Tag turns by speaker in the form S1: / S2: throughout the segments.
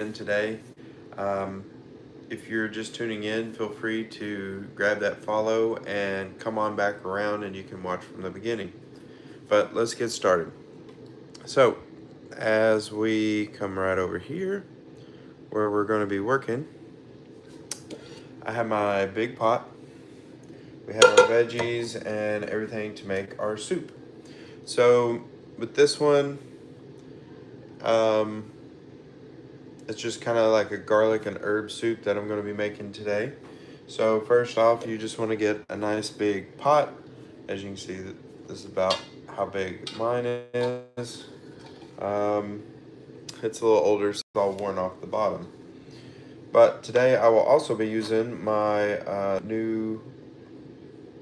S1: today. Um, if you're just tuning in, feel free to grab that follow and come on back around and you can watch from the beginning. But let's get started. So, as we come right over here where we're going to be working, I have my big pot. We have our veggies and everything to make our soup. So, with this one, um, it's just kind of like a garlic and herb soup that I'm going to be making today. So first off, you just want to get a nice big pot. As you can see, this is about how big mine is. Um, it's a little older, so it's all worn off the bottom. But today I will also be using my new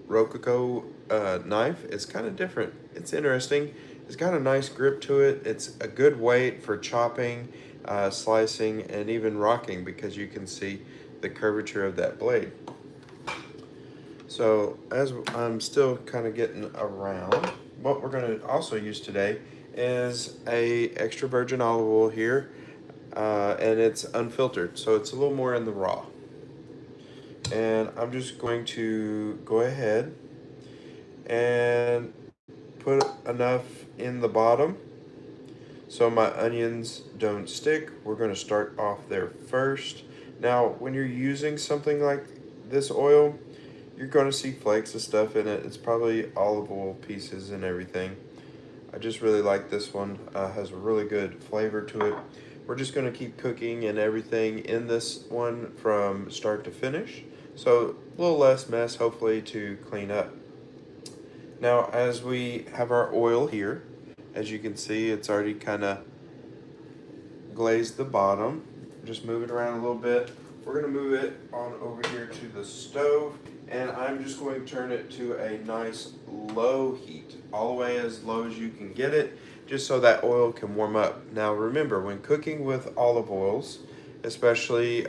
S1: Rococo knife. It's kind of different. It's interesting. It's got a nice grip to it. It's a good weight for chopping, slicing, and even rocking because you can see the curvature of that blade. So as I'm still kind of getting around, what we're going to also use today is a extra virgin olive oil here, and it's unfiltered, so it's a little more in the raw. And I'm just going to go ahead and put enough in the bottom so my onions don't stick. We're going to start off there first. Now, when you're using something like this oil, you're going to see flakes of stuff in it. It's probably olive oil pieces and everything. I just really like this one. Has a really good flavor to it. We're just going to keep cooking and everything in this one from start to finish. So a little less mess, hopefully, to clean up. Now, as we have our oil here, as you can see, it's already kind of glazed the bottom. Just move it around a little bit. We're going to move it on over here to the stove, and I'm just going to turn it to a nice low heat, all the way as low as you can get it, just so that oil can warm up. Now remember, when cooking with olive oils, especially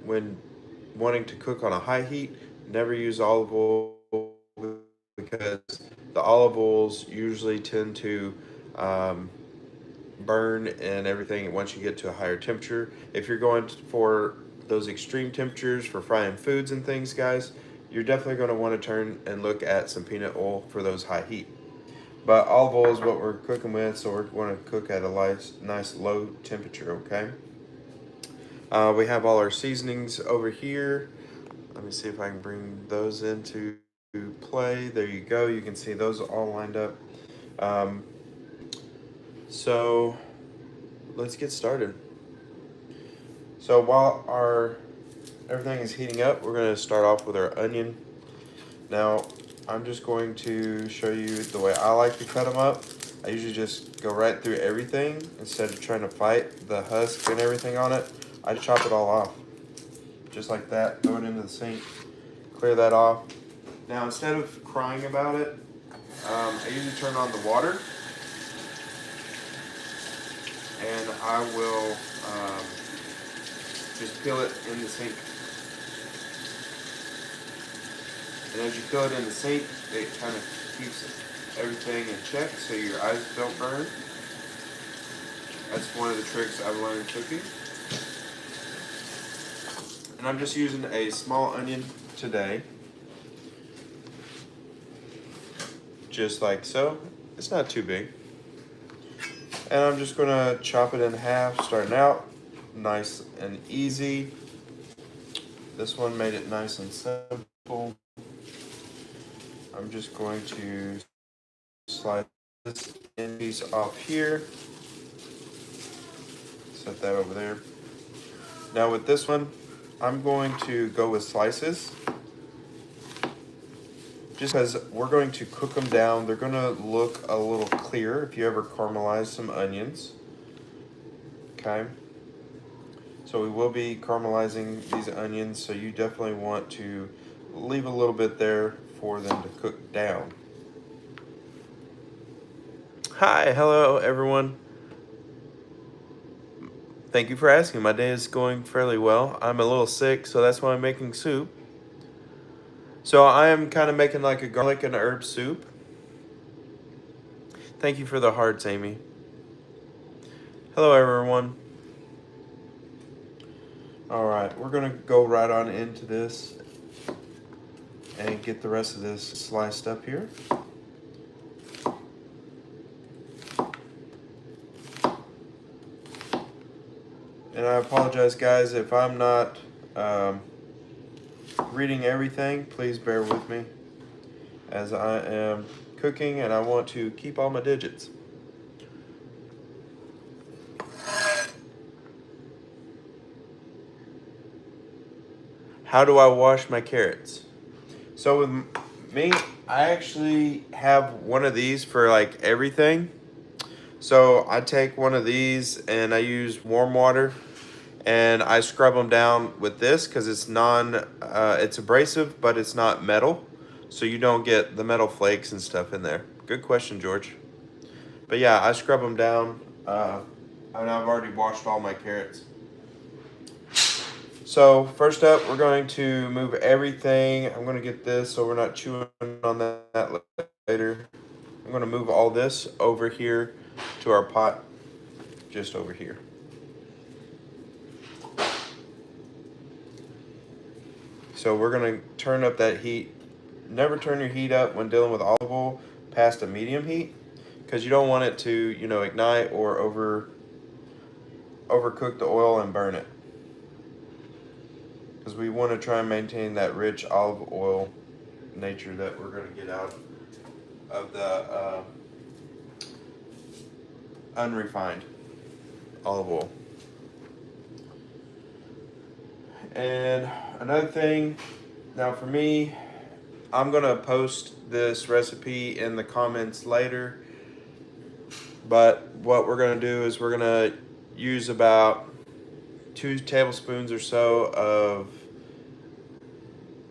S1: when wanting to cook on a high heat, never use olive oil because the olive oils usually tend to burn and everything once you get to a higher temperature. If you're going for those extreme temperatures for frying foods and things, guys, you're definitely going to want to turn and look at some peanut oil for those high heat. But olive oil is what we're cooking with, so we're going to cook at a nice low temperature, okay? We have all our seasonings over here. Let me see if I can bring those into play. There you go. You can see those all lined up. Um, so let's get started. So while our everything is heating up, we're going to start off with our onion. Now, I'm just going to show you the way I like to cut them up. I usually just go right through everything instead of trying to fight the husk and everything on it. I just chop it all off, just like that. Throw it into the sink, clear that off. Now, instead of crying about it, I usually turn on the water, and I will just peel it in the sink. And as you peel it in the sink, it kind of keeps everything in check so your eyes don't burn. That's one of the tricks I've learned cooking. And I'm just using a small onion today. Just like so. It's not too big. And I'm just going to chop it in half, starting out nice and easy. This one made it nice and simple. I'm just going to slide this end piece off here. Set that over there. Now with this one, I'm going to go with slices. Just because we're going to cook them down. They're going to look a little clear if you ever caramelize some onions. Okay. So we will be caramelizing these onions, so you definitely want to leave a little bit there for them to cook down. Hi, hello everyone. Thank you for asking. My day is going fairly well. I'm a little sick, so that's why I'm making soup. So I am kind of making like a garlic and herb soup. Thank you for the hearts, Amy. Hello everyone. All right, we're gonna go right on into this and get the rest of this sliced up here. And I apologize, guys, if I'm not reading everything. Please bear with me as I am cooking and I want to keep all my digits. How do I wash my carrots? So with me, I actually have one of these for like everything. So I take one of these and I use warm water and I scrub them down with this because it's abrasive, but it's not metal. So you don't get the metal flakes and stuff in there. Good question, George. But yeah, I scrub them down. And I've already washed all my carrots. So first up, we're going to move everything. I'm going to get this so we're not chewing on that later. I'm going to move all this over here to our pot, just over here. So we're going to turn up that heat. Never turn your heat up when dealing with olive oil past a medium heat because you don't want it to, ignite or overcook the oil and burn it. Because we want to try and maintain that rich olive oil nature that we're going to get out of the unrefined olive oil. And another thing, now for me, I'm going to post this recipe in the comments later. But what we're going to do is we're going to use about 2 tablespoons or so of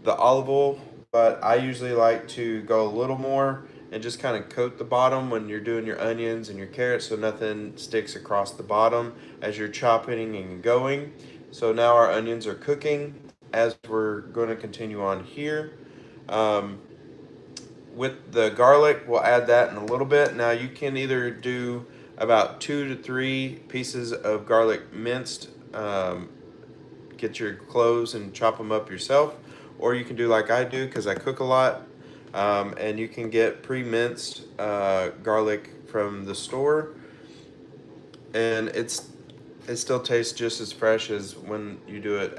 S1: the olive oil, but I usually like to go a little more and just kind of coat the bottom when you're doing your onions and your carrots so nothing sticks across the bottom as you're chopping and going. So now our onions are cooking as we're going to continue on here. With the garlic, we'll add that in a little bit. Now you can either do about 2 to 3 pieces of garlic minced, get your cloves and chop them up yourself, or you can do like I do because I cook a lot, and you can get pre-minced garlic from the store, and it still tastes just as fresh as when you do it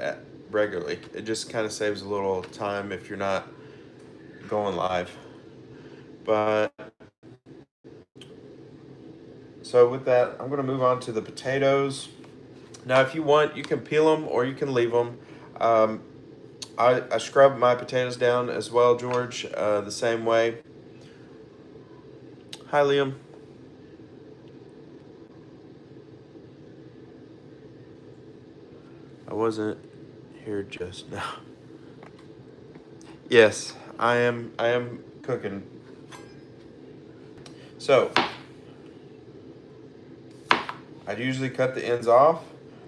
S1: regularly. It just kind of saves a little time if you're not going live. But so with that, I'm going to move on to the potatoes. Now, if you want, you can peel them or you can leave them. I scrub my potatoes down as well, George, the same way. Hi, Liam. I wasn't here just now. Yes, I am. I am cooking. So I usually cut the ends off.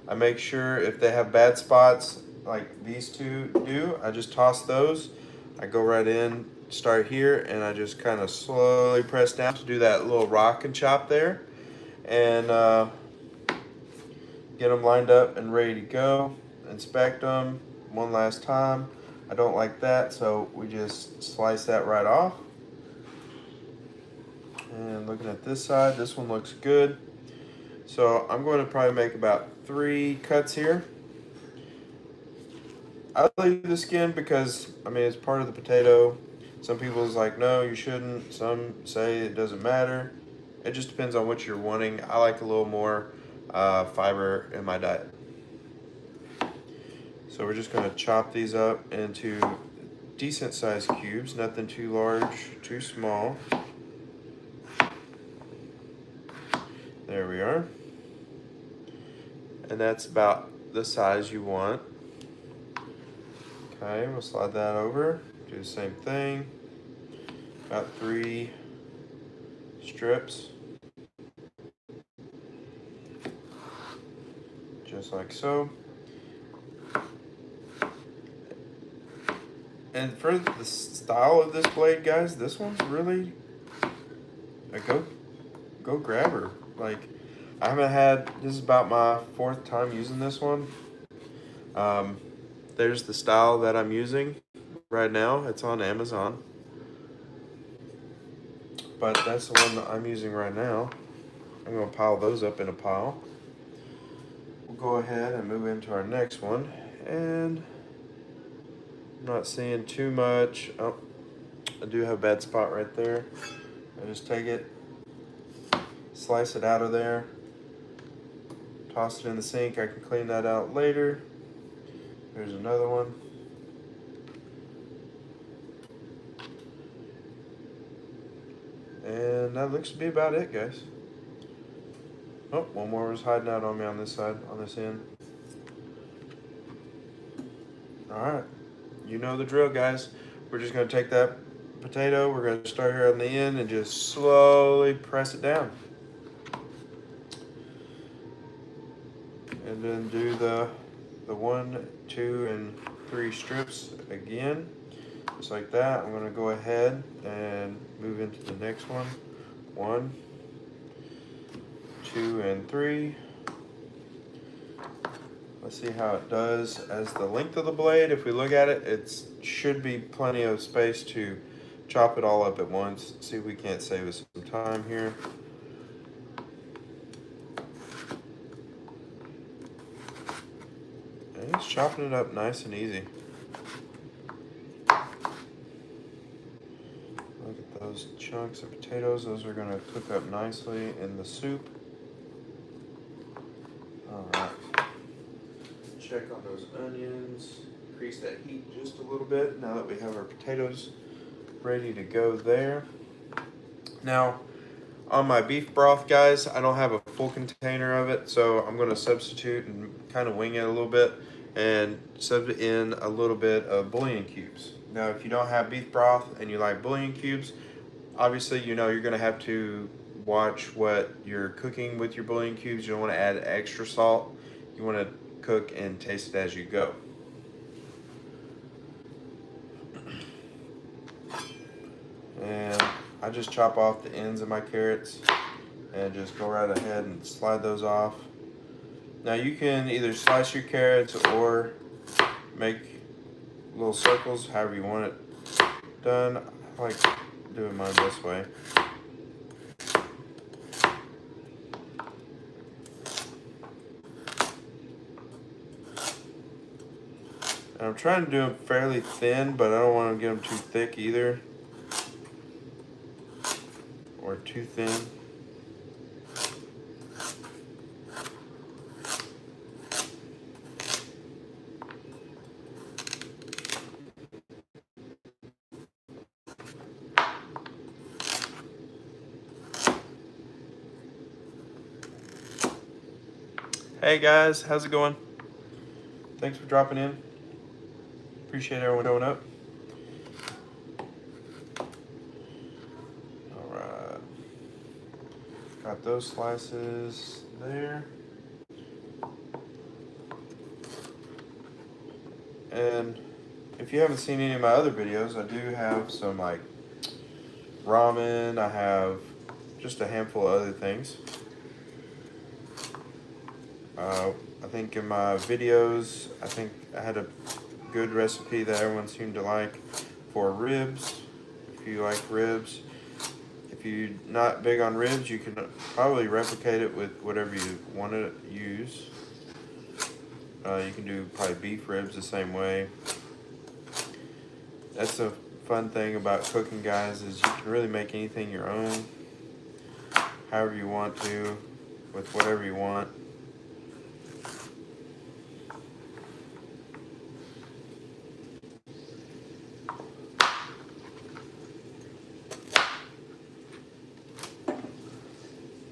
S1: I make sure if they have bad spots like these two do, I just toss those. I go right in, start here, and I just kind of slowly press down to do that little rock and chop there. And get them lined up and ready to go. Inspect them one last time. I don't like that, so we just slice that right off. And looking at this side, this one looks good. So I'm going to probably make about 3 cuts here. I leave the skin because, I mean, it's part of the potato. Some people is like, no, you shouldn't. Some say it doesn't matter. It just depends on what you're wanting. I like a little more fiber in my diet. So we're just going to chop these up into decent sized cubes, nothing too large, too small. There we are. And that's about the size you want. Okay, we'll slide that over. Do the same thing. About 3 strips. Just like so. And for the style of this blade, guys, this one's really a go grabber. Like, I haven't had, this is about my 4th time using this one. There's the style that I'm using right now. It's on Amazon, but that's the one that I'm using right now. I'm gonna pile those up in a pile. We'll go ahead and move into our next one, and I'm not seeing too much. Oh, I do have a bad spot right there. I just take it, slice it out of there, toss it in the sink. I can clean that out later. There's another one. And that looks to be about it, guys. Oh, one more was hiding out on me on this side, on this end. All right, you know the drill, guys. We're just gonna take that potato, we're gonna start here on the end and just slowly press it down. And then do the 1, 2, and 3 strips again, just like that. I'm gonna go ahead and move into the next one. 1, 2, and 3. Let's see how it does as the length of the blade. If we look at it, it should be plenty of space to chop it all up at once. See if we can't save us some time here. And it's chopping it up nice and easy. Look at those chunks of potatoes. Those are gonna cook up nicely in the soup. All right. Check on those onions. Increase that heat just a little bit now that we have our potatoes ready to go there. Now, on my beef broth, guys, I don't have a full container of it, so I'm going to substitute and kind of wing it a little bit and sub in a little bit of bouillon cubes. Now, if you don't have beef broth and you like bouillon cubes, obviously, you know you're going to have to watch what you're cooking with your bouillon cubes. You don't want to add extra salt. You want to cook and taste it as you go. And I just chop off the ends of my carrots and just go right ahead and slide those off. Now you can either slice your carrots or make little circles, however you want it done. I like doing mine this way. And I'm trying to do them fairly thin, but I don't want to get them too thick either, or too thin. Hey guys, how's it going? Thanks for dropping in. Appreciate everyone showing up. All right, got those slices there. And if you haven't seen any of my other videos, I do have some like ramen. I have just a handful of other things. I think in my videos, I think I had a good recipe that everyone seemed to like for ribs. If you like ribs, if you're not big on ribs, you can probably replicate it with whatever you want to use. You can do probably beef ribs the same way. That's the fun thing about cooking, guys, is you can really make anything your own, however you want to, with whatever you want.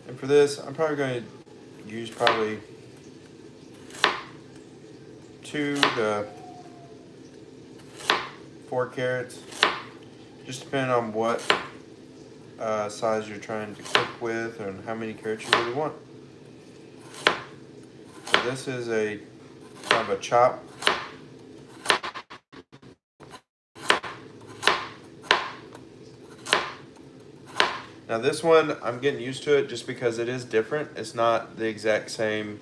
S1: And for this, I'm probably going to use probably 2 to 4 carrots, just depending on what size you're trying to cook with and how many carrots you really want. So this is a kind of a chop. Now this one, I'm getting used to it just because it is different. It's not the exact same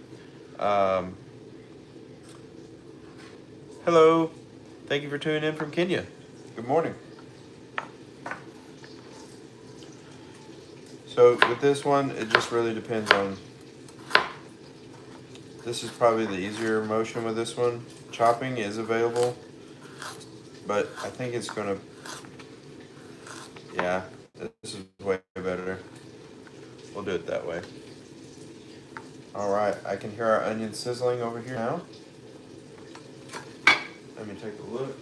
S1: Hello. Thank you for tuning in from Kenya. Good morning. So with this one, it just really depends on, this is probably the easier motion with this one. Chopping is available, but I think it's gonna, yeah, this is way better. We'll do it that way. All right, I can hear our onions sizzling over here now. Let me take a look.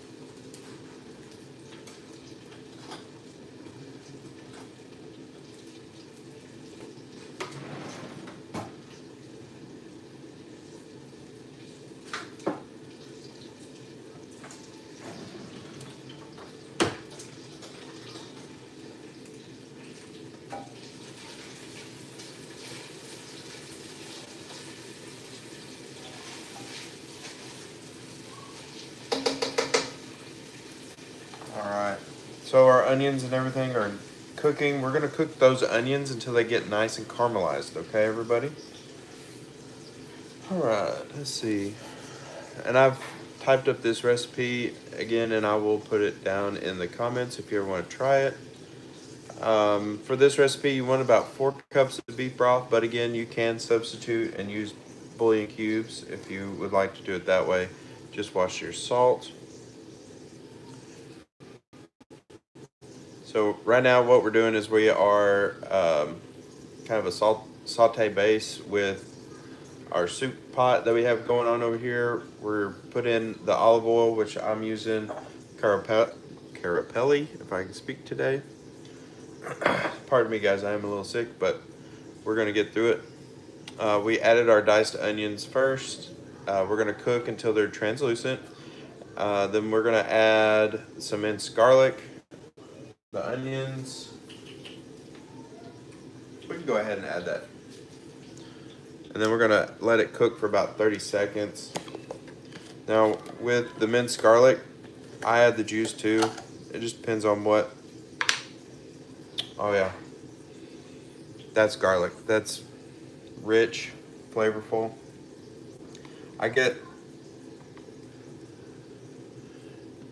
S1: All right, so our onions and everything are cooking. We're gonna cook those onions until they get nice and caramelized, okay, everybody? All right, let's see. And I've typed up this recipe again, and I will put it down in the comments if you ever want to try it. For this recipe, you want about 4 cups of beef broth, but again, you can substitute and use bouillon cubes if you would like to do it that way. Just wash your salt. So right now what we're doing is we are kind of a saute base with our soup pot that we have going on over here. We're put in the olive oil, which I'm using Carapelli, if I can speak today. Pardon me guys, I am a little sick, but we're gonna get through it. We added our diced onions first. We're gonna cook until they're translucent. Then we're gonna add some minced garlic, the onions. We can go ahead and add that. And then we're gonna let it cook for about 30 seconds. Now with the minced garlic, I add the juice too. It just depends on what. Oh yeah, that's garlic. That's rich, flavorful. I get,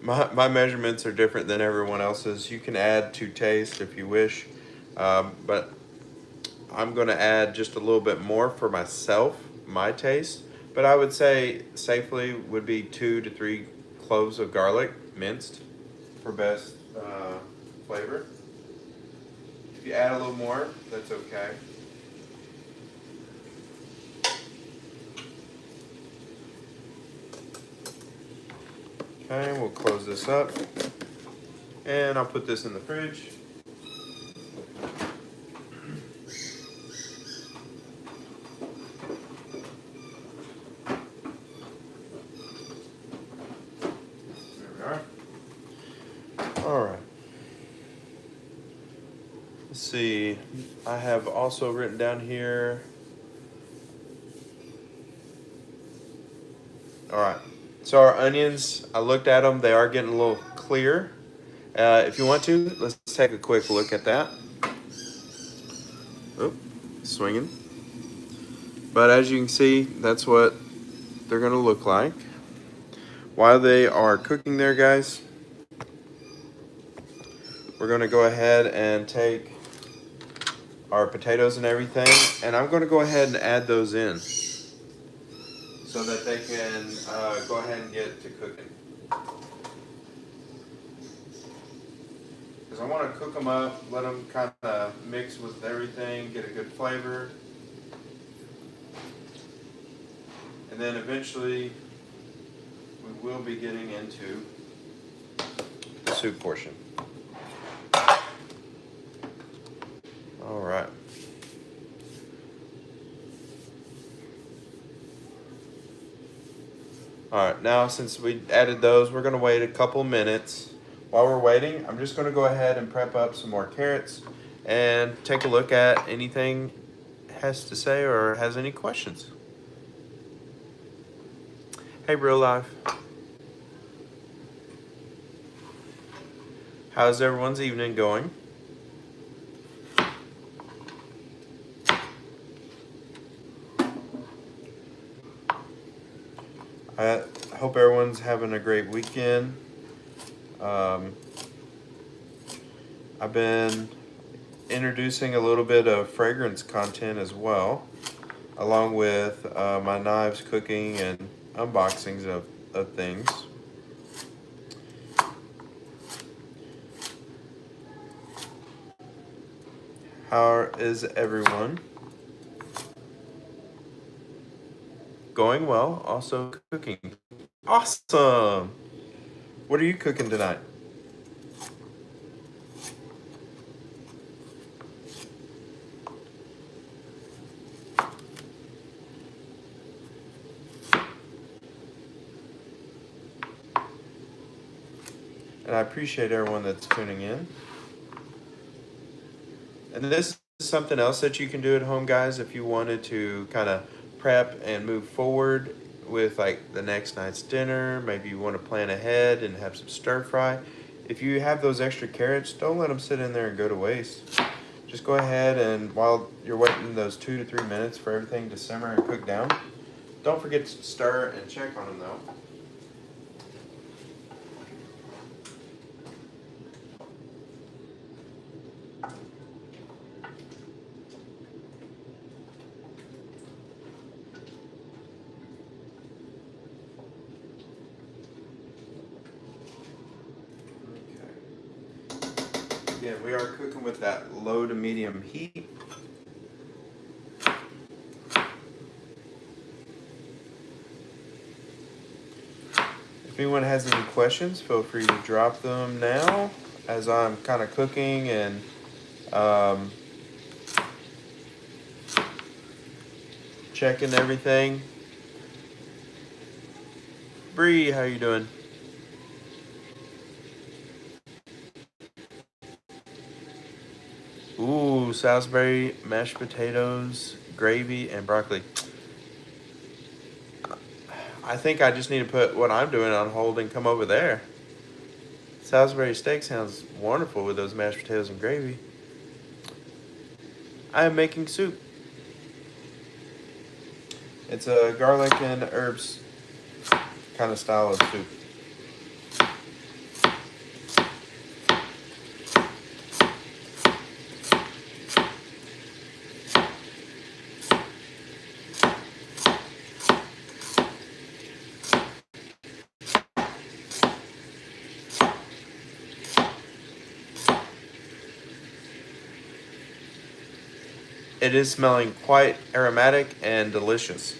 S1: my measurements are different than everyone else's. You can add to taste if you wish, but I'm gonna add just a little bit more for myself, my taste. But I would say safely would be 2 to 3 cloves of garlic, minced, for best flavor. If you add a little more, that's okay. Okay, we'll close this up. And I'll put this in the fridge. All right. Let's see. I have also written down here. All right. So our onions, I looked at them. They are getting a little clear. If you want to, let's take a quick look at that. Oh, swinging. But as you can see, that's what they're going to look like. While they are cooking there, guys, we're going to go ahead and take our potatoes and everything, and I'm going to go ahead and add those in so that they can go ahead and get to cooking. Because I want to cook them up, let them kind of mix with everything, get a good flavor. And then eventually we will be getting into the soup portion. All right. All right, now since we added those, we're gonna wait a couple minutes. While we're waiting, I'm just gonna go ahead and prep up some more carrots and take a look at anything it has to say or has any questions. Hey, real life. How's everyone's evening going? I hope everyone's having a great weekend. I've been introducing a little bit of fragrance content as well, along with my knives, cooking, and unboxings of things. How is everyone? Going well, also cooking. Awesome! What are you cooking tonight? And I appreciate everyone that's tuning in. And this is something else that you can do at home, guys, if you wanted to kind of prep and move forward with like the next night's dinner. Maybe you want to plan ahead and have some stir fry. If you have those extra carrots, don't let them sit in there and go to waste. Just go ahead and while you're waiting those 2 to 3 minutes for everything to simmer and cook down, don't forget to stir and check on them though. Again, we are cooking with that low to medium heat. If anyone has any questions, feel free to drop them now as I'm kind of cooking and checking everything. Bree, how you doing? Ooh, Salisbury, mashed potatoes, gravy, and broccoli. I think I just need to put what I'm doing on hold and come over there. Salisbury steak sounds wonderful with those mashed potatoes and gravy. I am making soup. It's a garlic and herbs kind of style of soup. It is smelling quite aromatic and delicious.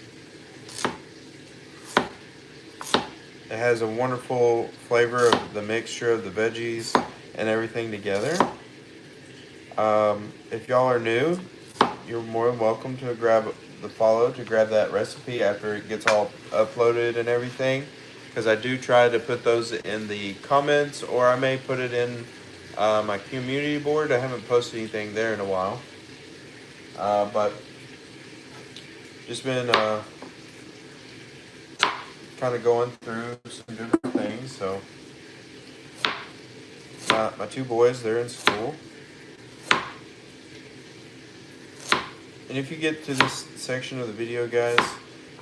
S1: It has a wonderful flavor of the mixture of the veggies and everything together. If y'all are new, you're more than welcome to grab the follow to grab that recipe after it gets all uploaded and everything. Because I do try to put those in the comments, or I may put it in my community board. I haven't posted anything there in a while. But just been kind of going through some different things. So my two boys, they're in school. And if you get to this section of the video, guys,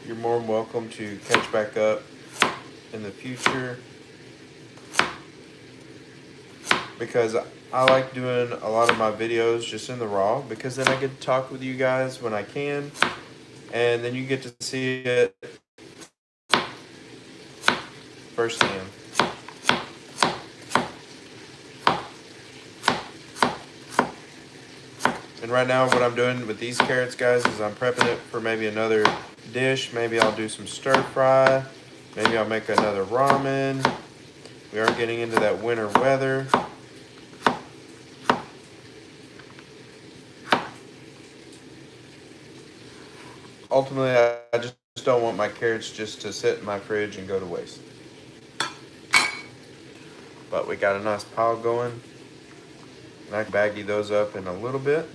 S1: you're more than welcome to catch back up in the future. Because I like doing a lot of my videos just in the raw, because then I get to talk with you guys when I can. And then you get to see it firsthand. And right now what I'm doing with these carrots, guys, is I'm prepping it for maybe another dish. Maybe I'll do some stir fry. Maybe I'll make another ramen. We are getting into that winter weather. Ultimately, I just don't want my carrots just to sit in my fridge and go to waste. But we got a nice pile going. And I can baggie those up in a little bit.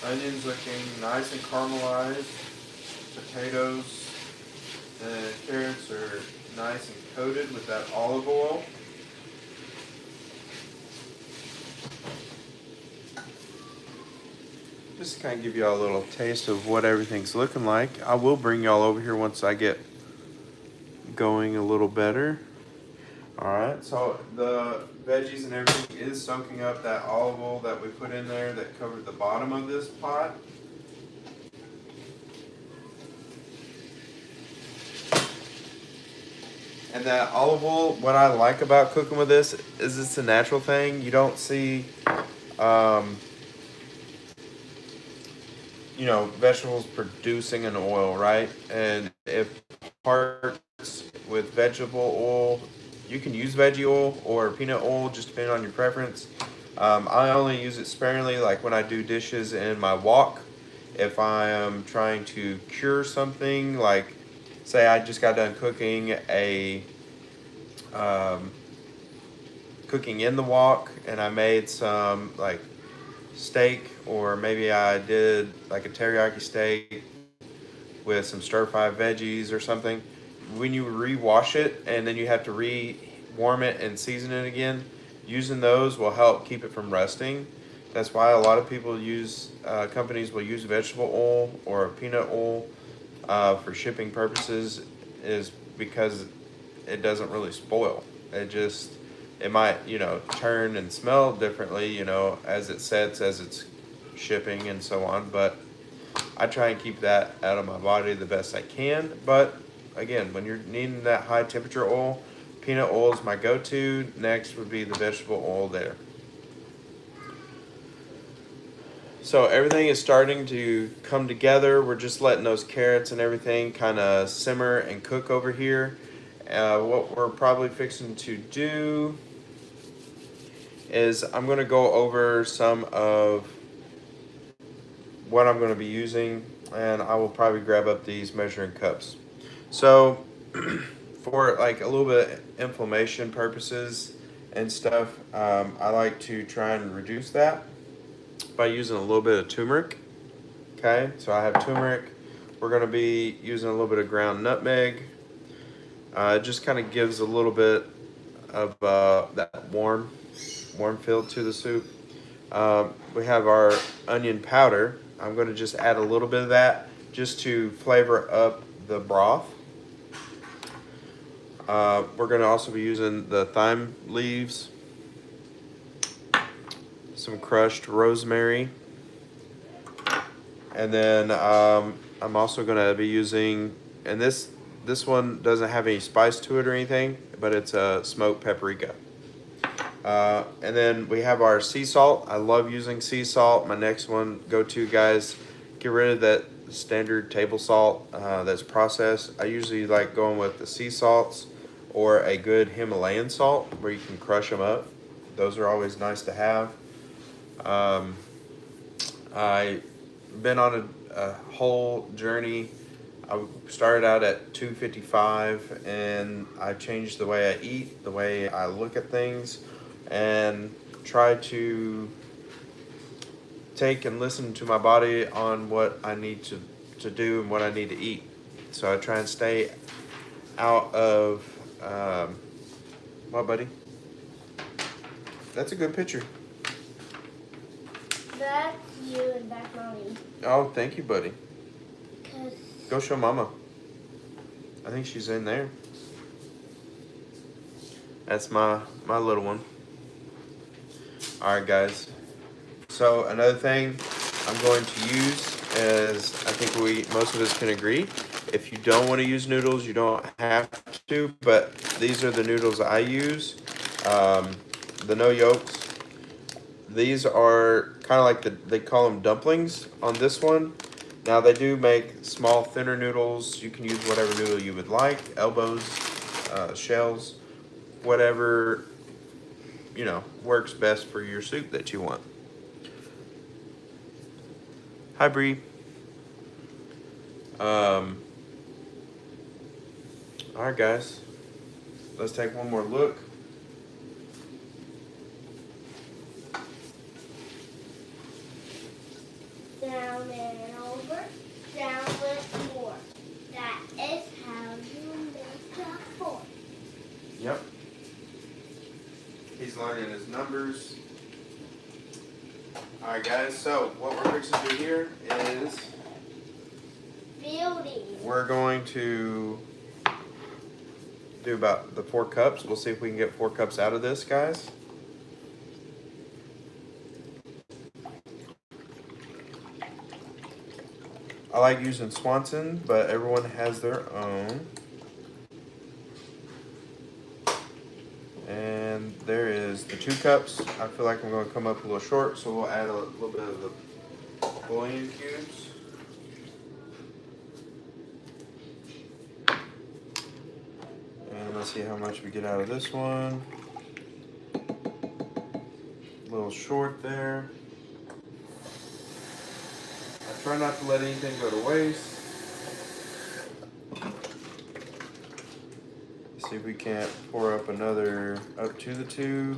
S1: Onions looking nice and caramelized. Potatoes. The carrots are nice and coated with that olive oil. Just to kind of give y'all a little taste of what everything's looking like. I will bring y'all over here once I get going a little better. Alright, so the veggies and everything is soaking up that olive oil that we put in there that covered the bottom of this pot. And that olive oil, what I like about cooking with this is it's a natural thing. You don't see, you know, vegetables producing an oil, right? And if parts with vegetable oil, you can use veggie oil or peanut oil, just depending on your preference. I only use it sparingly, like when I do dishes in my wok. If I am trying to cure something, like say I just got done cooking cooking in the wok, and I made some like steak, or maybe I did like a teriyaki steak with some stir-fry veggies or something. When you re-wash it and then you have to re-warm it and season it again, using those will help keep it from rusting. That's why a lot of people use, companies will use vegetable oil or peanut oil for shipping purposes, is because it doesn't really spoil. It might, you know, turn and smell differently, you know, as it sets, as it's shipping and so on. But I try and keep that out of my body the best I can. But again, when you're needing that high temperature oil, peanut oil is my go-to. Next would be the vegetable oil there. So everything is starting to come together. We're just letting those carrots and everything kind of simmer and cook over here. What we're probably fixing to do is I'm going to go over some of what I'm going to be using, and I will probably grab up these measuring cups. So for like a little bit of inflammation purposes and stuff, I like to try and reduce that by using a little bit of turmeric. Okay, so I have turmeric. We're going to be using a little bit of ground nutmeg. It just kind of gives a little bit of that warm feel to the soup. We have our onion powder. I'm going to just add a little bit of that just to flavor up the broth. We're going to also be using the thyme leaves, some crushed rosemary, and then I'm also going to be using, and this one doesn't have any spice to it or anything, but it's a smoked paprika. And then we have our sea salt. I love using sea salt. My next one, go-to, guys, get rid of that standard table salt that's processed. I usually like going with the sea salts or a good Himalayan salt where you can crush them up. Those are always nice to have. I've been on a whole journey. I started out at 255, and I changed the way I eat, the way I look at things, and try to take and listen to my body on what I need to do and what I need to eat. So I try and stay out of, what, buddy? That's a good picture.
S2: That's you and that's mommy.
S1: Oh, thank you, buddy.
S2: 'Cause
S1: Go show mama. I think she's in there. That's my little one. Alright, guys. So another thing I'm going to use is, I think most of us can agree, if you don't want to use noodles, you don't have to, but these are the noodles I use. The no yolks. These are kind of like they call them dumplings on this one. Now they do make small, thinner noodles. You can use whatever noodle you would like, elbows, shells, whatever, you know, works best for your soup that you want. Hi, Bree. All right, guys. Let's take one more look.
S2: down and over, down with more. That is how you make a fork.
S1: Yep. He's learning his numbers. Alright guys, so what we're fixing to do here is
S2: Building.
S1: we're going to do about the 4 cups. We'll see if we can get 4 cups out of this, guys. I like using Swanson, but everyone has their own. And there is the 2 cups. I feel like I'm going to come up a little short, so we'll add a little bit of the bouillon cubes. And let's see how much we get out of this one. A little short there. I try not to let anything go to waste. See if we can't pour up another up to the 2.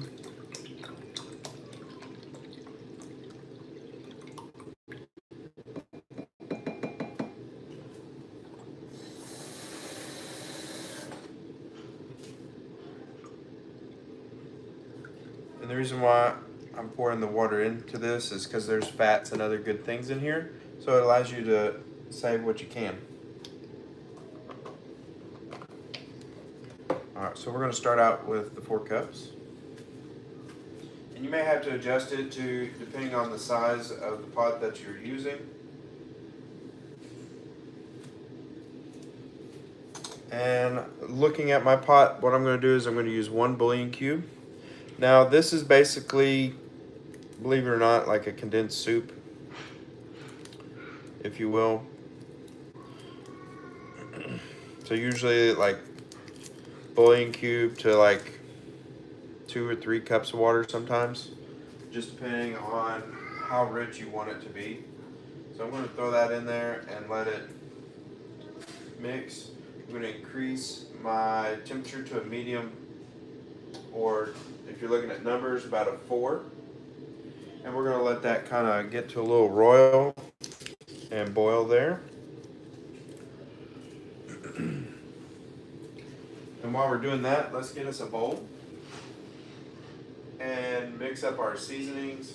S1: And the reason why I'm pouring the water into this is because there's fats and other good things in here. So it allows you to save what you can. Alright, so we're going to start out with the 4 cups. And you may have to adjust it to depending on the size of the pot that you're using. And looking at my pot, what I'm going to do is I'm going to use 1 bouillon cube. Now this is basically, believe it or not, like a condensed soup, if you will. So usually like bouillon cube to like 2 or 3 cups of water sometimes, just depending on how rich you want it to be. So I'm going to throw that in there and let it mix. I'm going to increase my temperature to a medium, or if you're looking at numbers, about a 4. And we're going to let that kind of get to a little royal and boil there. And while we're doing that, let's get us a bowl and mix up our seasonings.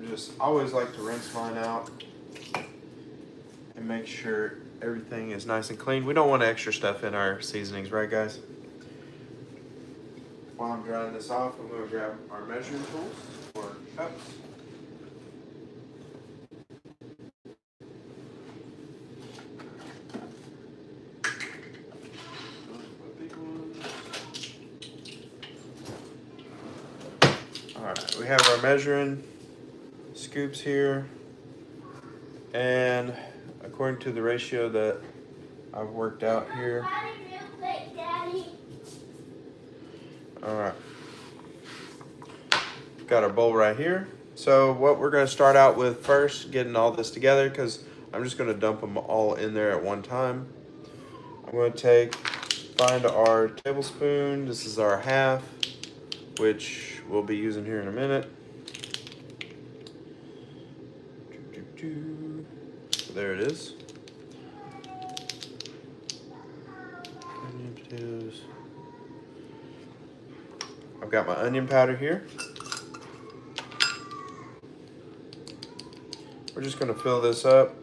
S1: Just always like to rinse mine out and make sure everything is nice and clean. We don't want extra stuff in our seasonings, right guys? While I'm drying this off, I'm going to grab our measuring tools or cups. Alright, we have our measuring scoops here, and according to the ratio that I've worked out here. Alright, got our bowl right here. So what we're going to start out with first, getting all this together, because I'm just going to dump them all in there at one time. I'm going to find our tablespoon. This is our half, which we'll be using here in a minute. There it is. Onion, potatoes. I've got my onion powder here. We're just going to fill this up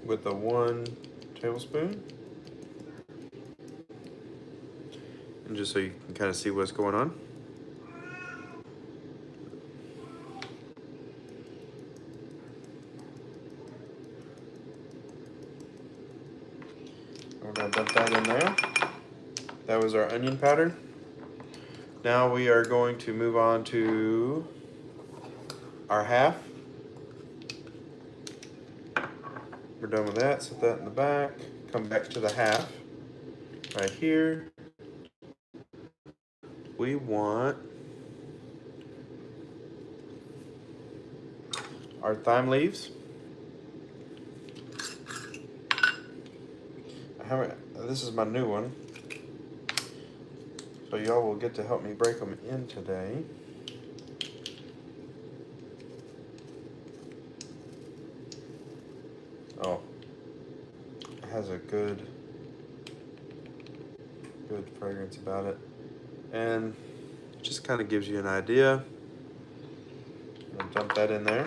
S1: with a 1 tablespoon. And just so you can kind of see what's going on. We're going to dump that in there. That was our onion powder. Now we are going to move on to our half. We're done with that. Set that in the back. Come back to the half. Right here. We want our thyme leaves. This is my new one, so y'all will get to help me break them in today. Oh, it has a good fragrance about it. And it just kind of gives you an idea. I'll dump that in there.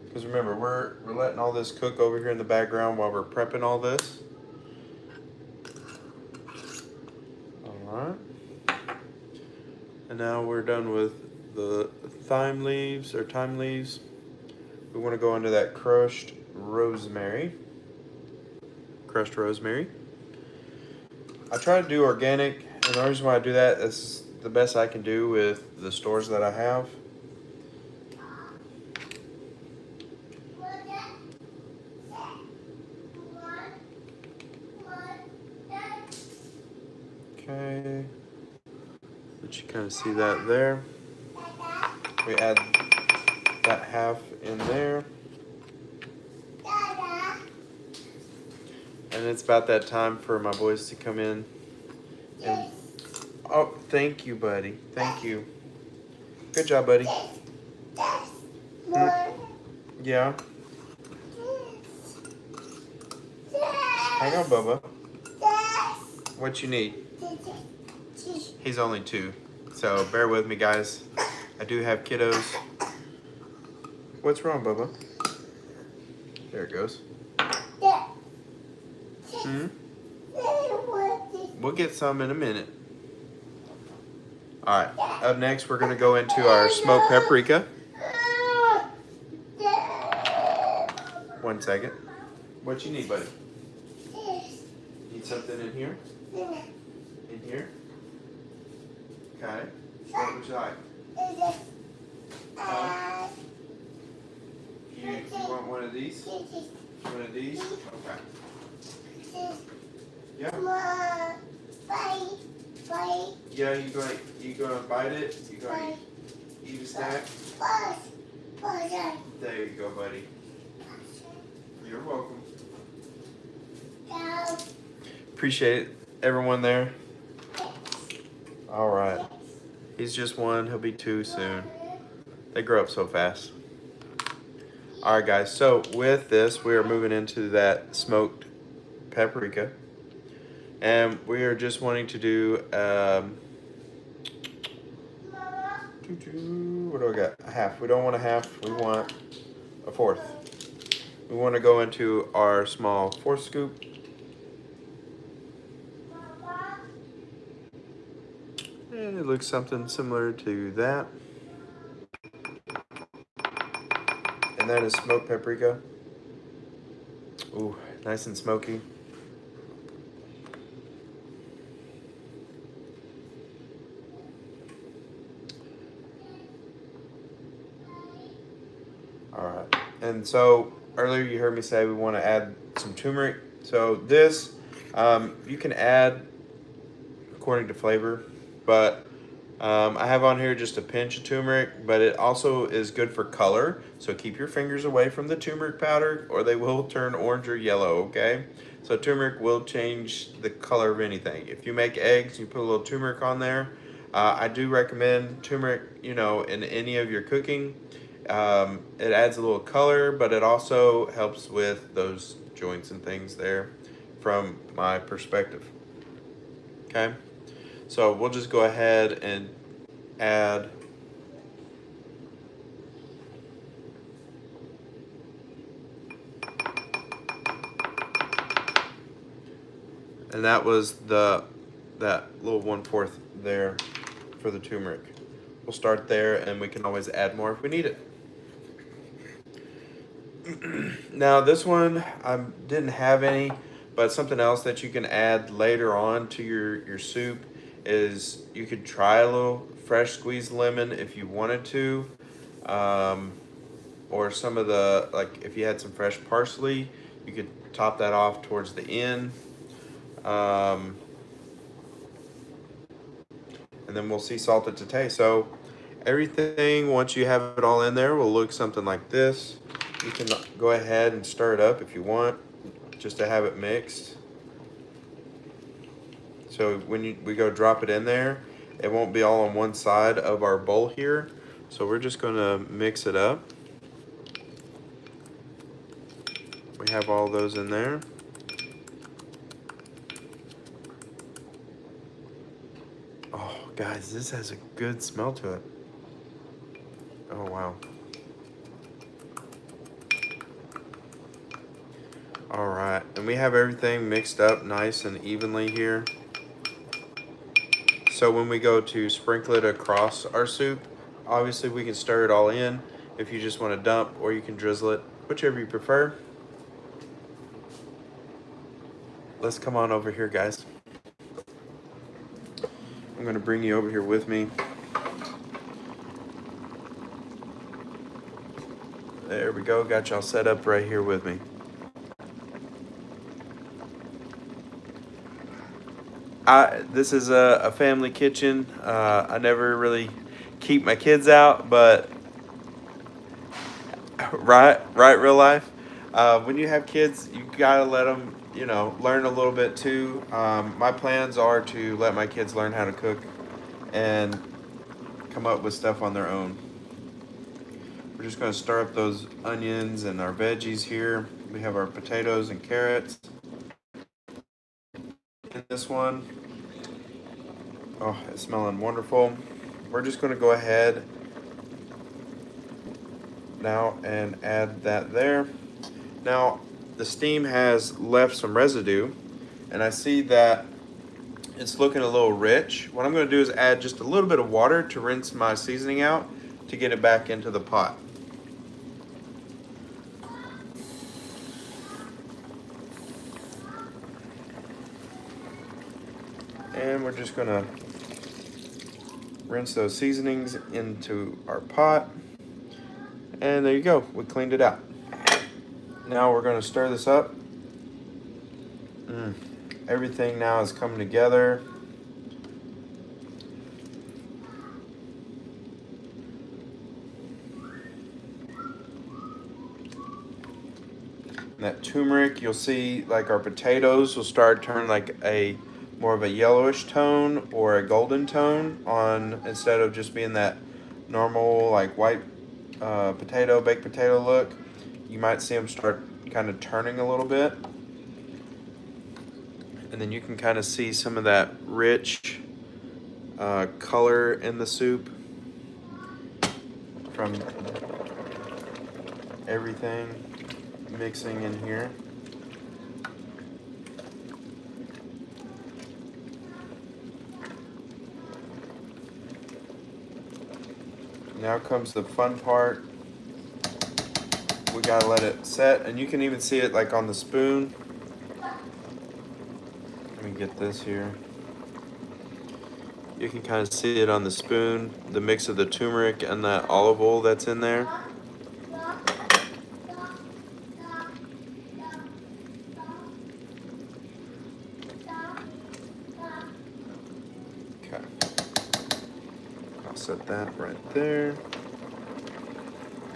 S1: Because remember, we're letting all this cook over here in the background while we're prepping all this. Alright. And now we're done with the thyme leaves or thyme leaves. We want to go into that crushed rosemary. I try to do organic, and the reason why I do that is the best I can do with the stores that I have. Okay, but you kind of see that there. We add that half in there. And it's about that time for my boys to come in. And, oh, thank you, buddy. Thank you. Good job, buddy. Yeah. Hang on, Bubba. What you need? He's only 2, so bear with me, guys. I do have kiddos. What's wrong, Bubba? There it goes. We'll get some in a minute. All right. Up next, we're gonna go into our smoked paprika. 1 second. What you need, buddy? Need something in here? In here? Okay. What would you like? You want one of these? One of these? Okay. Yeah. Yeah, you gonna bite it? You gonna eat a snack? There you go, buddy. You're welcome. Appreciate it, everyone there. All right. He's just 1. He'll be 2 soon. They grow up so fast. All right, guys. So with this, we are moving into that smoked paprika. And we are just wanting to do, what do I got? A half. We don't want a half. We want a 1/4. We want to go into our small 4th scoop. And it looks something similar to that. And that is smoked paprika. Ooh, nice and smoky. All right. And so earlier you heard me say we want to add some turmeric. So this, you can add according to flavor, but I have on here just a pinch of turmeric, but it also is good for color. So keep your fingers away from the turmeric powder or they will turn orange or yellow, okay? So turmeric will change the color of anything. If you make eggs, you put a little turmeric on there. I do recommend turmeric, in any of your cooking. It adds a little color, but it also helps with those joints and things there from my perspective, okay? So we'll just go ahead and add and that was that little 1/4 there for the turmeric. We'll start there and we can always add more if we need it. Now this one I didn't have any, but something else that you can add later on to your soup is you could try a little fresh squeezed lemon if you wanted to, or some of the, like if you had some fresh parsley, you could top that off towards the end. And then we'll see salt it to taste. So everything, once you have it all in there, will look something like this. You can go ahead and stir it up if you want, just to have it mixed. So when we go drop it in there, it won't be all on one side of our bowl here. So we're just gonna mix it up. We have all those in there. Oh, guys, this has a good smell to it. Oh, wow. All right, and we have everything mixed up nice and evenly here. So when we go to sprinkle it across our soup, obviously we can stir it all in if you just want to dump, or you can drizzle it, whichever you prefer. Let's come on over here, guys. I'm gonna bring you over here with me. There we go, got y'all set up right here with me. This is a family kitchen. I never really keep my kids out, but right, real life. When you have kids, you gotta let them, learn a little bit too. My plans are to let my kids learn how to cook and come up with stuff on their own. We're just gonna stir up those onions and our veggies here. We have our potatoes and carrots in this one. Oh, it's smelling wonderful. We're just gonna go ahead now and add that there. Now, the steam has left some residue, and I see that it's looking a little rich. What I'm gonna do is add just a little bit of water to rinse my seasoning out to get it back into the pot. And we're just gonna rinse those seasonings into our pot. And there you go, we cleaned it out. Now we're gonna stir this up. Everything now is coming together. And that turmeric, you'll see like our potatoes will start turning like a more of a yellowish tone or a golden tone on, instead of just being that normal like white baked potato look. You might see them start kind of turning a little bit, and then you can kind of see some of that rich color in the soup from everything mixing in here. Now comes the fun part. We gotta let it set, and you can even see it like on the spoon. Let me get this here. You can kind of see it on the spoon, the mix of the turmeric and that olive oil that's in there. Okay. I'll set that right there.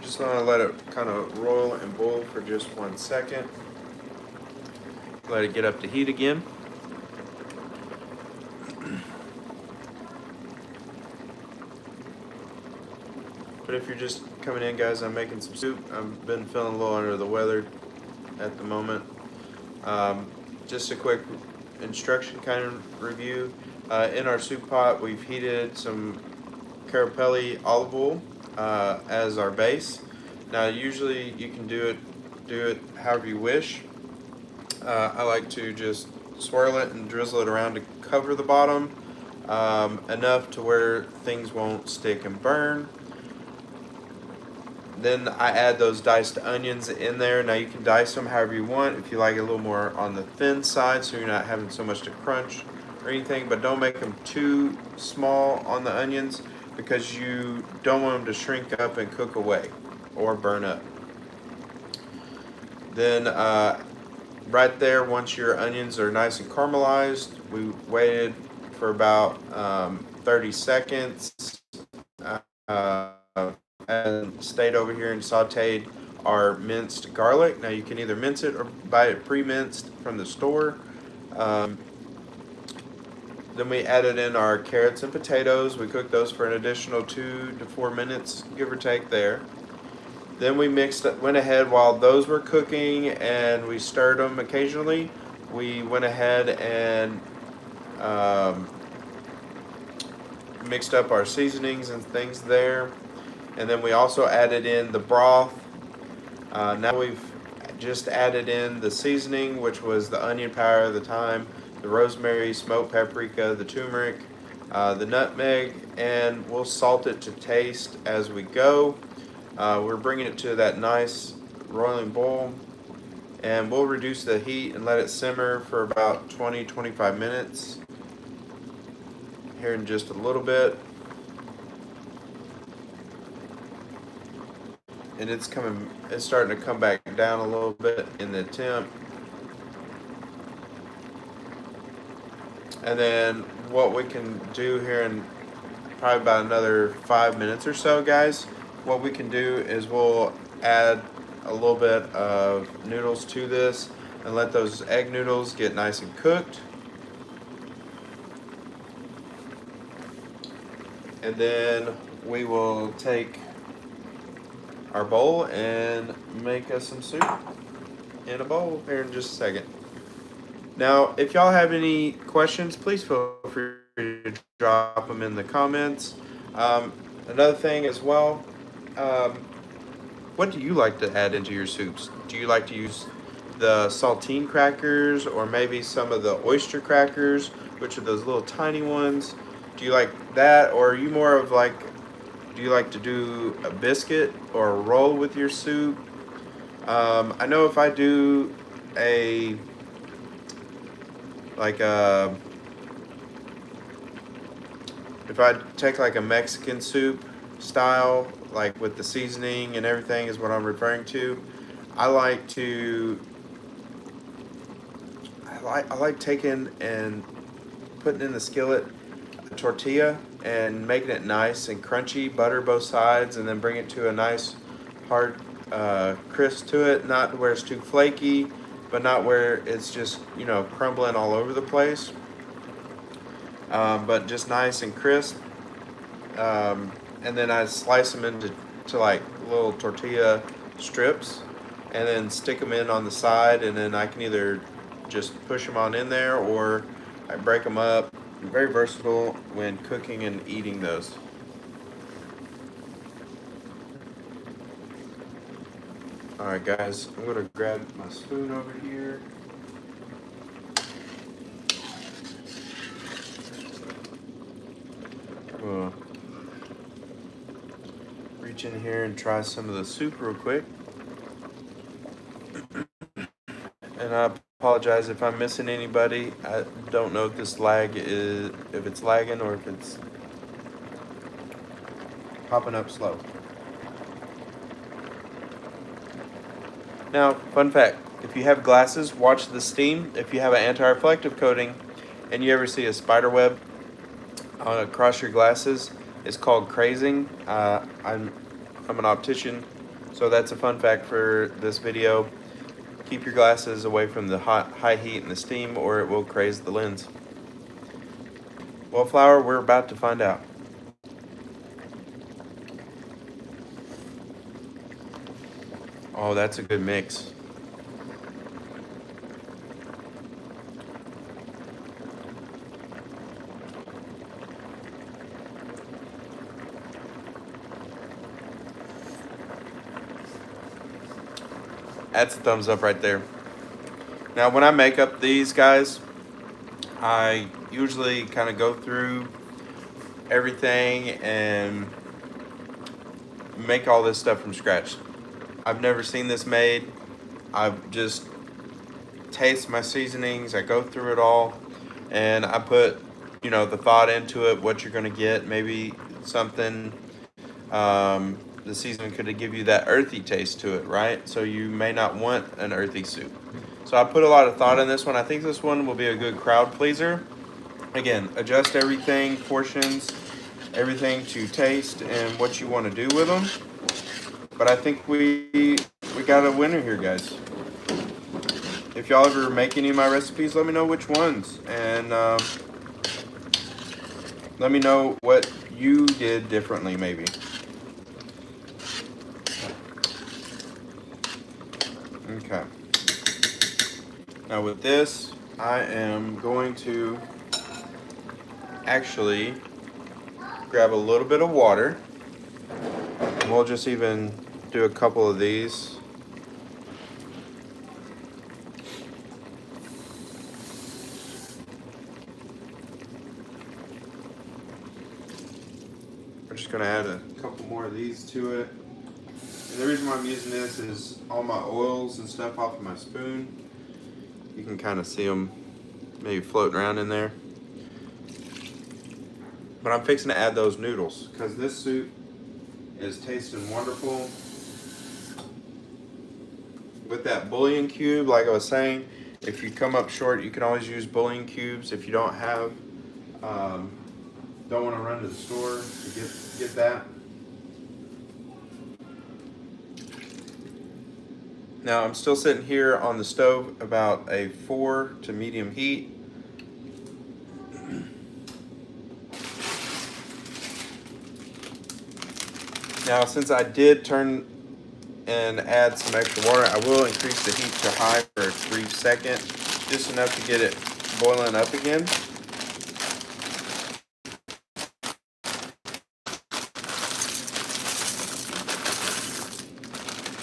S1: Just gonna let it kind of roll and boil for just 1 second. Let it get up to heat again. But if you're just coming in, guys, I'm making some soup. I've been feeling a little under the weather at the moment. Just a quick instruction kind of review. In our soup pot, we've heated some Carapelli olive oil as our base. Now, usually you can do it however you wish. I like to just swirl it and drizzle it around to cover the bottom enough to where things won't stick and burn. Then I add those diced onions in there. Now you can dice them however you want, if you like it a little more on the thin side so you're not having so much to crunch or anything, but don't make them too small on the onions because you don't want them to shrink up and cook away or burn up. Then right there, once your onions are nice and caramelized, we waited for about 30 seconds and stayed over here and sauteed our minced garlic. Now you can either mince it or buy it pre-minced from the store. Then we added in our carrots and potatoes. We cooked those for an additional 2 to 4 minutes, give or take there. Then we went ahead while those were cooking and we stirred them occasionally. We went ahead and mixed up our seasonings and things there. And then we also added in the broth. Now we've just added in the seasoning, which was the onion powder, the thyme, the rosemary, smoked paprika, the turmeric, the nutmeg, and we'll salt it to taste as we go. We're bringing it to that nice roiling boil, and we'll reduce the heat and let it simmer for about 20-25 minutes here in just a little bit. And it's starting to come back down a little bit in the temp. And then what we can do here in probably about another 5 minutes or so, guys, what we can do is we'll add a little bit of noodles to this and let those egg noodles get nice and cooked. And then we will take our bowl and make us some soup in a bowl here in just a second. Now, if y'all have any questions, please feel free to drop them in the comments. Another thing as well, what do you like to add into your soups? Do you like to use the saltine crackers or maybe some of the oyster crackers, which are those little tiny ones? Do you like that, or are you more of like, do you like to do a biscuit or a roll with your soup? I know if I do if I take like a Mexican soup style, like with the seasoning and everything is what I'm referring to. I like taking and putting in the skillet a tortilla and making it nice and crunchy, butter both sides, and then bring it to a nice hard crisp to it, not where it's too flaky, but not where it's just, you know, crumbling all over the place, but just nice and crisp. And then I slice them into like little tortilla strips and then stick them in on the side, and then I can either just push them on in there or I break them up. Very versatile when cooking and eating those. Alright guys, I'm going to grab my spoon over here. Reach in here and try some of the soup real quick. And I apologize if I'm missing anybody. I don't know if this lag is, if it's lagging or if it's popping up slow. Now, fun fact, if you have glasses, watch the steam. If you have an anti-reflective coating and you ever see a spider web across your glasses, it's called crazing. I'm an optician, so that's a fun fact for this video. Keep your glasses away from the high heat and the steam, or it will craze the lens. Well, Flour, we're about to find out. Oh, that's a good mix. That's a thumbs up right there. Now, when I make up these guys, I usually kind of go through everything and make all this stuff from scratch. I've never seen this made. I've just taste my seasonings. I go through it all, and I put, you know, the thought into it, what you're gonna get. Maybe something, the seasoning could give you that earthy taste to it, right? So you may not want an earthy soup. So I put a lot of thought in this one. I think this one will be a good crowd pleaser. Again, adjust everything, portions, everything to taste and what you want to do with them. But I think we got a winner here, guys. If y'all ever make any of my recipes, let me know which ones, and let me know what you did differently, maybe. Now with this, I am going to actually grab a little bit of water. And we'll just even do a couple of these. We're just gonna add a couple more of these to it. And the reason why I'm using this is all my oils and stuff off of my spoon. You can kind of see them maybe floating around in there. But I'm fixing to add those noodles because this soup is tasting wonderful. With that bouillon cube, like I was saying, if you come up short, you can always use bouillon cubes. If you don't have, don't want to run to the store to get that. Now I'm still sitting here on the stove about a 4 to medium heat. Now since I did turn and add some extra water, I will increase the heat to high for a brief second, just enough to get it boiling up again.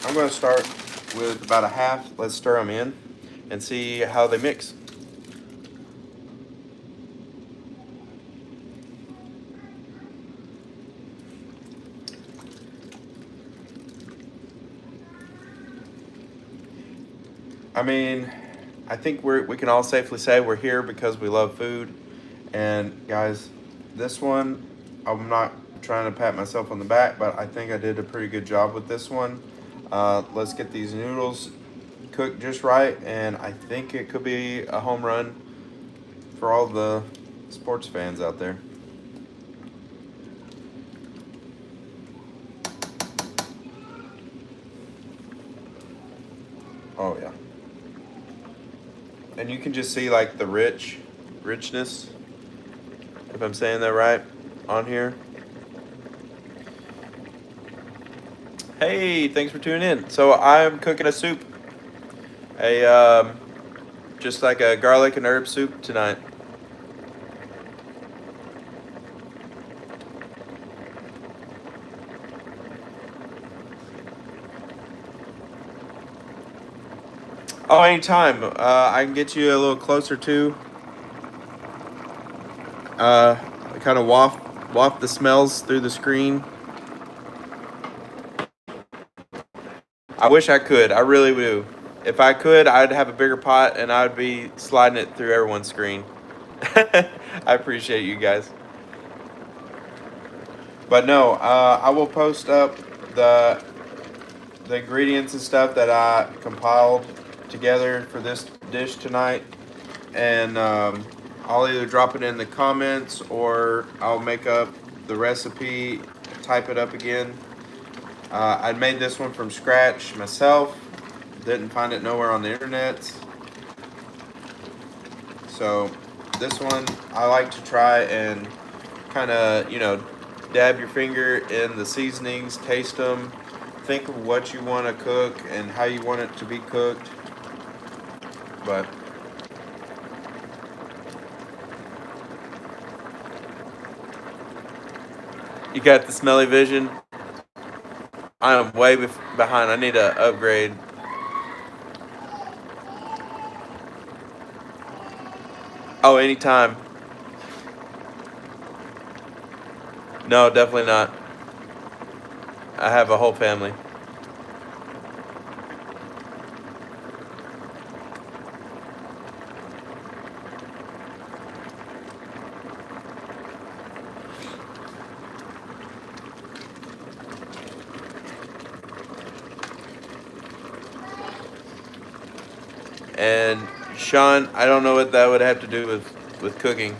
S1: I'm going to start with about a half. Let's stir them in and see how they mix. I mean, I think we can all safely say we're here because we love food. And guys, this one, I'm not trying to pat myself on the back, but I think I did a pretty good job with this one. Let's get these noodles cooked just right, and I think it could be a home run for all the sports fans out there. Oh yeah. And you can just see like the richness, if I'm saying that right, on here. Hey, thanks for tuning in. So I'm cooking a soup, just like a garlic and herb soup tonight. Oh, anytime. I can get you a little closer to. Kind of waft the smells through the screen. I wish I could. I really do. If I could, I'd have a bigger pot and I'd be sliding it through everyone's screen. I appreciate you guys. But no, I will post up the ingredients and stuff that I compiled together for this dish tonight, and I'll either drop it in the comments or I'll make up the recipe, type it up again. I made this one from scratch myself, didn't find it nowhere on the internet. So this one I like to try and kind of, dab your finger in the seasonings, taste them, think of what you want to cook and how you want it to be cooked. But you got the smelly vision. I am way behind. I need to upgrade. Oh, anytime. No, definitely not. I have a whole family. And Sean, I don't know what that would have to do with cooking.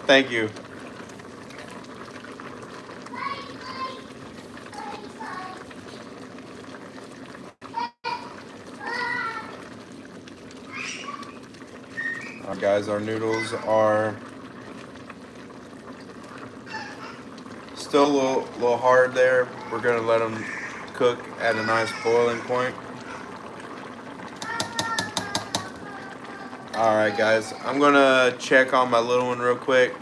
S1: Thank you. Guys, our noodles are still a little hard there. We're gonna let them cook at a nice boiling point. All right, guys. I'm gonna check on my little one real quick.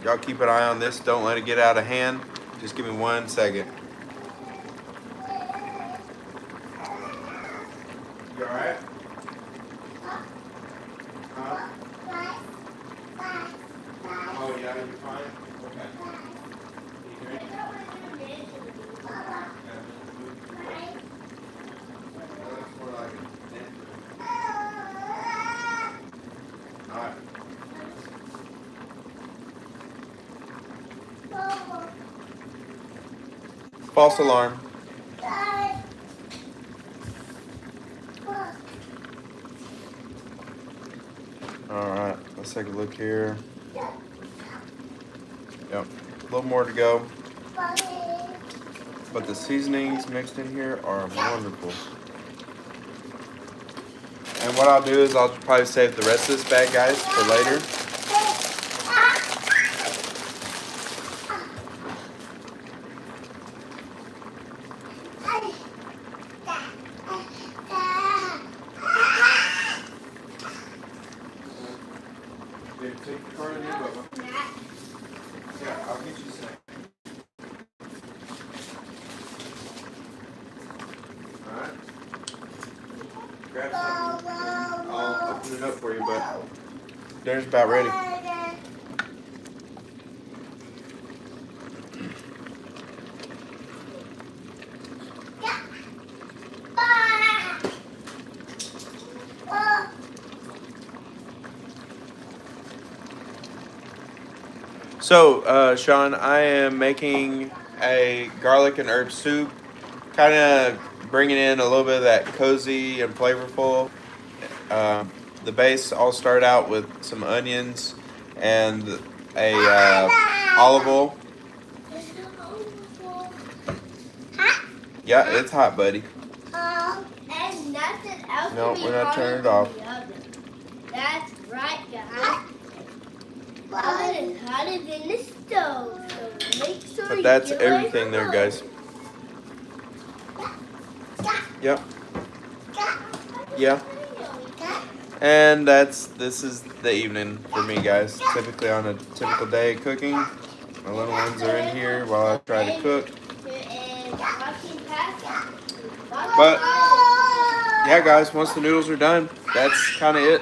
S1: Y'all keep an eye on this. Don't let it get out of hand. Just give me 1 second. You all right? Huh? Oh yeah, you're fine. Okay. You hear me? That's more like a all right. False alarm. All right, let's take a look here. Yep, a little more to go. But the seasonings mixed in here are wonderful. And what I'll do is I'll probably save the rest of this bag, guys, for later. Take the card in there, Bubba. Yeah, I'll get you a snack. Alright. Grab some. I'll open it up for you, but dinner's about ready. So, Sean, I am making a garlic and herb soup, kind of bringing in a little bit of that cozy and flavorful. The base, I'll start out with some onions and a olive oil. Yeah, it's hot, buddy.
S2: And nothing else.
S1: No,
S2: to be
S1: we're not
S2: hotter
S1: turning it
S2: than
S1: off.
S2: the oven. That's right, guys. Oven is hotter than the stove, so make sure
S1: But
S2: you
S1: that's
S2: get away
S1: everything
S2: from
S1: there,
S2: the
S1: guys. Yep. Yeah. And this is the evening for me, guys. Typically on a typical day of cooking, my little ones are in here while I try to cook. But yeah, guys, once the noodles are done, that's kind of it.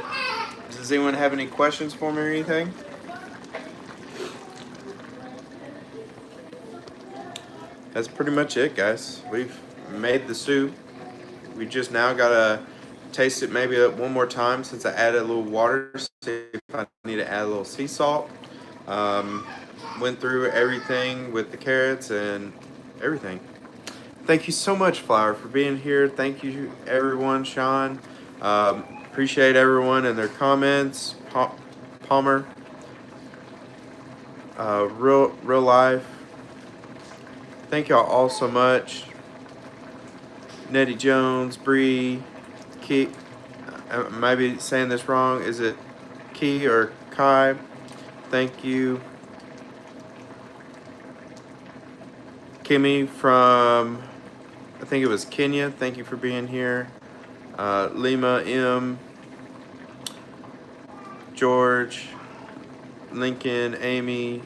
S1: Does anyone have any questions for me or anything? That's pretty much it, guys. We've made the soup. We just now gotta taste it maybe one more time since I added a little water. See if I need to add a little sea salt. Went through everything with the carrots and everything. Thank you so much, Flower, for being here. Thank you, everyone. Sean, appreciate everyone and their comments. Palmer, real life. Thank y'all all so much. Nettie Jones, Bree, Key. I might be saying this wrong. Is it Key or Kai? Thank you. Kimmy from, I think it was Kenya. Thank you for being here. Lima M. George, Lincoln, Amy,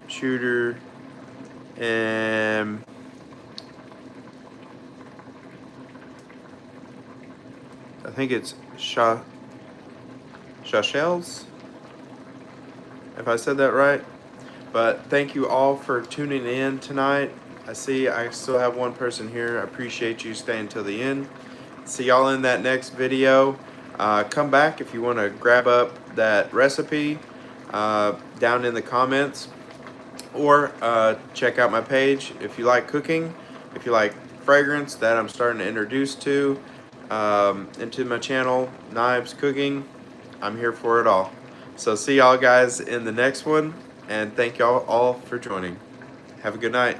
S1: Shooter, and I think it's Shachel's, if I said that right. But thank you all for tuning in tonight. I see I still have one person here. I appreciate you staying till the end. See y'all in that next video. Come back if you want to grab up that recipe down in the comments, or check out my page if you like cooking, if you like fragrance that I'm starting to introduce to into my channel, Knives Cooking. I'm here for it all. So see y'all guys in the next one, and thank y'all all for joining. Have a good night.